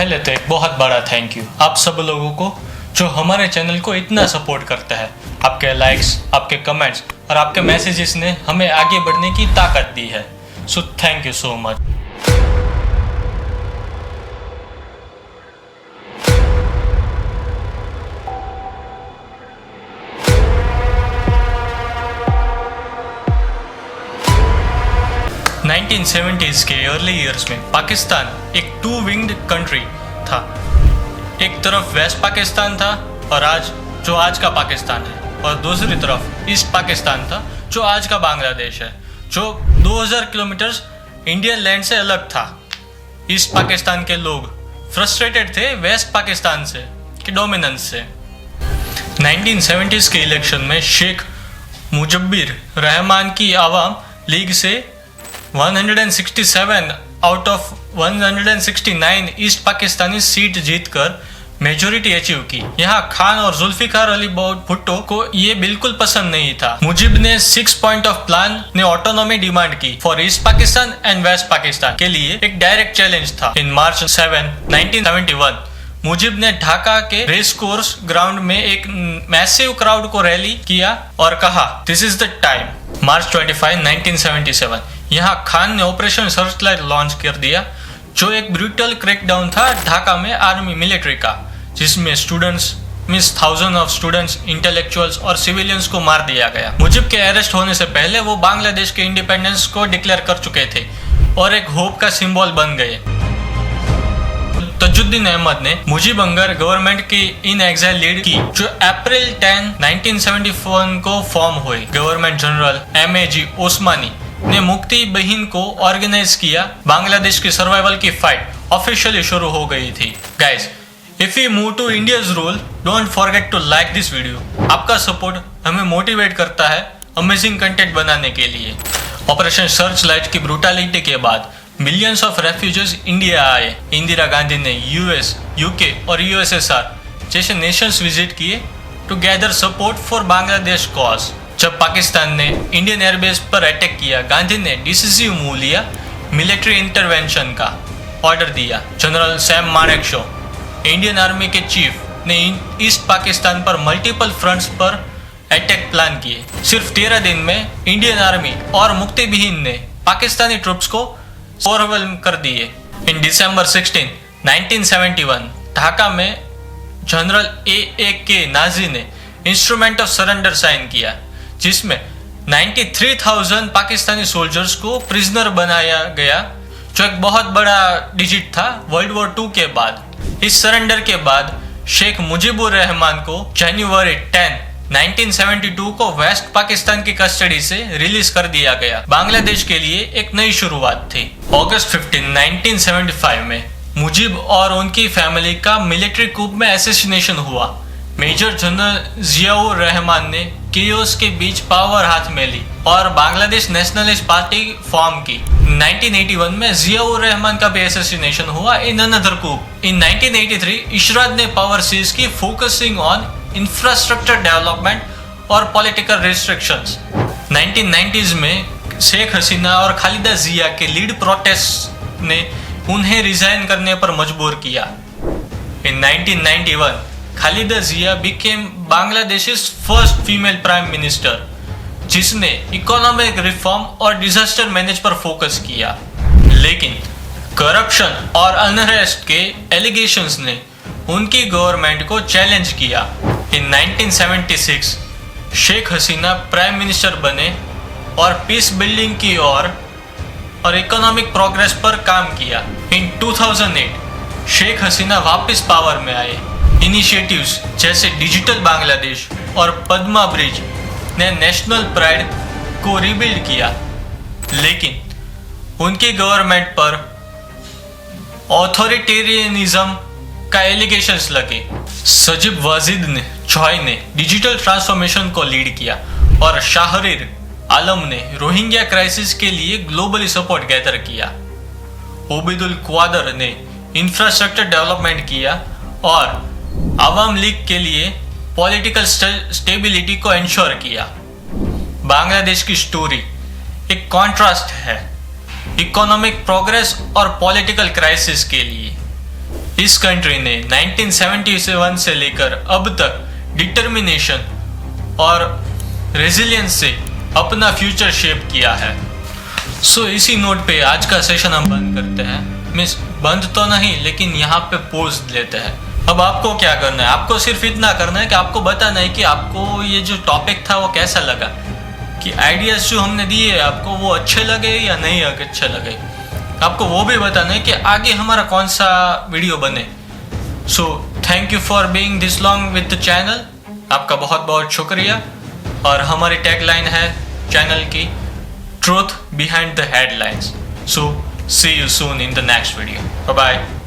पहले तो एक बहुत बड़ा थैंक यू आप सब लोगों को जो हमारे चैनल को इतना सपोर्ट करता है। आपके लाइक्स, आपके कमेंट्स और आपके मैसेजेस ने हमें आगे बढ़ने की ताकत दी है। So thank you so much. Nineteen 1970s के अर्ली ईयर्स में पाकिस्तान एक टू विंग्ड कंट्री था। एक तरफ वेस्ट पाकिस्तान था और आज का पाकिस्तान है, और दूसरी तरफ ईस्ट पाकिस्तान था जो आज का बांग्लादेश है, जो 2000 किलोमीटर इंडियन लैंड से अलग था। ईस्ट पाकिस्तान के लोग फ्रस्ट्रेटेड थे वेस्ट पाकिस्तान से की डोमिनेंस से। 1970s के इलेक्शन में शेख मुजब्बिर रहमान की आवाम लीग से 167 out of 169 east Pakistani seat जीतकर मेजोरिटी अचीव की। यहाँ खान और जुल्फिकार अली भुट्टो को ये बिल्कुल पसंद नहीं था। मुजिब ने 6 पॉइंट ऑफ प्लान ने ऑटोनॉमी डिमांड की for East Pakistan and West Pakistan के लिए एक डायरेक्ट चैलेंज था। इन मार्च 7, 1971 मुजिब ने ढाका के रेस कोर्स ग्राउंड में एक मैसिव क्राउड को रैली किया और कहा दिस इज द टाइम। मार्च 25, 1977 यहाँ खान ने ऑपरेशन सर्चलाइट लॉन्च कर दिया, जो एक ब्रूटल क्रैकडाउन था ढाका में आर्मी मिलिट्री का, जिसमें थाउजेंड ऑफ स्टूडेंट्स, इंटेलेक्चुअल्स और सिविलियंस को मार दिया गया। मुजिब के अरेस्ट होने से पहले वो बांग्लादेश के इंडिपेंडेंस को डिक्लेयर कर चुके थे और एक होप का सिंबल बन गए। तजुद्दीन अहमद ने मुजिब अंगर गवर्नमेंट की इन एग्जाइल लीड की, जो अप्रैल 10, 1971 को फॉर्म हुई। गवर्नमेंट जनरल MAG ओस्मानी ने मुक्ति बहिन को ऑर्गेनाइज किया। बांग्लादेश की सर्वाइवल की फाइट ऑफिशियली शुरू हो गई थी। Guys, if you move to India's rule, don't forget to like this video. आपका सपोर्ट हमें मोटिवेट करता है अमेजिंग कंटेंट बनाने के लिए। ऑपरेशन सर्च लाइट की ब्रूटलिटी के बाद मिलियंस ऑफ रेफ्यूजीज इंडिया आए। इंदिरा गांधी ने US, UK और USSR जैसे नेशंस विजिट किए to gather support for Bangladesh cause. जब पाकिस्तान ने इंडियन एयरबेस पर अटैक किया, गांधी ने डिसिसिव मूव लिया, मिलिट्री इंटरवेंशन का ऑर्डर दिया। General Sam Manekshaw, Indian army के चीफ, ने ईस्ट पाकिस्तान पर मल्टीपल फ्रंट्स पर अटैक प्लान किए। सिर्फ 13 दिन में इंडियन आर्मी और मुक्ति बहिन ने पाकिस्तानी ट्रूप्स को ओवरवेल्म कर दिए। इन December 16, 1971 ढाका में जनरल AAK नाजी ने इंस्ट्रूमेंट ऑफ सरेंडर साइन किया, जिसमें 93,000 पाकिस्तानी सोल्जर्स को प्रिजनर बनाया गया, जो एक बहुत बड़ा डिजिट था वर्ल्ड वॉर 2 के बाद। इस सरेंडर के बाद शेख मुजिबुर रहमान को जनवरी 10, 1972 को वेस्ट पाकिस्तान की कस्टडी से रिलीज कर दिया गया। बांग्लादेश के लिए एक नई शुरुआत थी। अगस्त 15, 1975 में मुजिब और उनकी फैमिली का मिलिट्री कूप में असैसिनेशन हुआ। मेजर जनरल जियाउर रहमान ने केओस के बीच पावर हाथ में ली और बांग्लादेश नेशनलिस्ट पार्टी फॉर्म की। 1981 में जियाउर रहमान का भी असैसिनेशन हुआ इन अनदर कूप। इन 1983 इशरात ने पावर सीज की, फोकसिंग ऑन इंफ्रास्ट्रक्चर डेवलपमेंट और पॉलिटिकल रिस्ट्रिक्शंस। 1990s में शेख हसीना और खालिदा जिया के लीड प्रोटेस्ट ने उन्हें रिजाइन करने पर मजबूर किया। In 1991 Khaleda Zia became Bangladesh first female prime minister, जिसने इकोनॉमिक रिफॉर्म और डिजास्टर मैनेज पर फोकस किया। लेकिन करप्शन और अनरेस्ट के एलिगेशंस ने उनकी गवर्नमेंट को चैलेंज किया। इन 1976 शेख हसीना प्राइम मिनिस्टर बने और पीस बिल्डिंग की और इकोनॉमिक प्रोग्रेस पर काम किया। इन 2008 शेख हसीना वापस पावर में आए। इनिशिएटिव्स जैसे डिजिटल बांग्लादेश और पद्मा ब्रिज ने नेशनल प्राइड को रिबिल्ड किया, लेकिन उनकी गवर्नमेंट पर ऑथोरिटेरियनिज्म का एलिगेशंस लगे। सजीब वाजिद ने डिजिटल ट्रांसफॉर्मेशन को लीड किया और शाहरीर आलम ने रोहिंग्या क्राइसिस के लिए ग्लोबली सपोर्ट गैदर किया। ओबिदुल क्वादर ने इंफ्रास्ट्रक्चर डेवलपमेंट किया और आवाम लीग के लिए पॉलिटिकल स्टेबिलिटी को इंश्योर किया। बांग्लादेश की स्टोरी एक कॉन्ट्रास्ट है इकोनॉमिक प्रोग्रेस और पॉलिटिकल क्राइसिस के लिए। इस कंट्री ने 1977 से लेकर अब तक डिटर्मिनेशन और रेजिलियंस से अपना फ्यूचर शेप किया है। सो इसी नोट पे आज का सेशन हम बंद करते हैं। मिस बंद तो नहीं, लेकिन यहाँ पे पोज लेते हैं। अब आपको क्या करना है, आपको सिर्फ इतना करना है कि आपको बताना है कि आपको ये जो टॉपिक था वो कैसा लगा, कि आइडियाज जो हमने दिए आपको वो अच्छे लगे या नहीं अच्छे लगे। आपको वो भी बताना है कि आगे हमारा कौन सा वीडियो बने। So thank you for being this long with the channel. आपका बहुत बहुत शुक्रिया। और हमारी टैगलाइन है चैनल की, truth behind the headlines. So see you soon in the next video. Bye bye.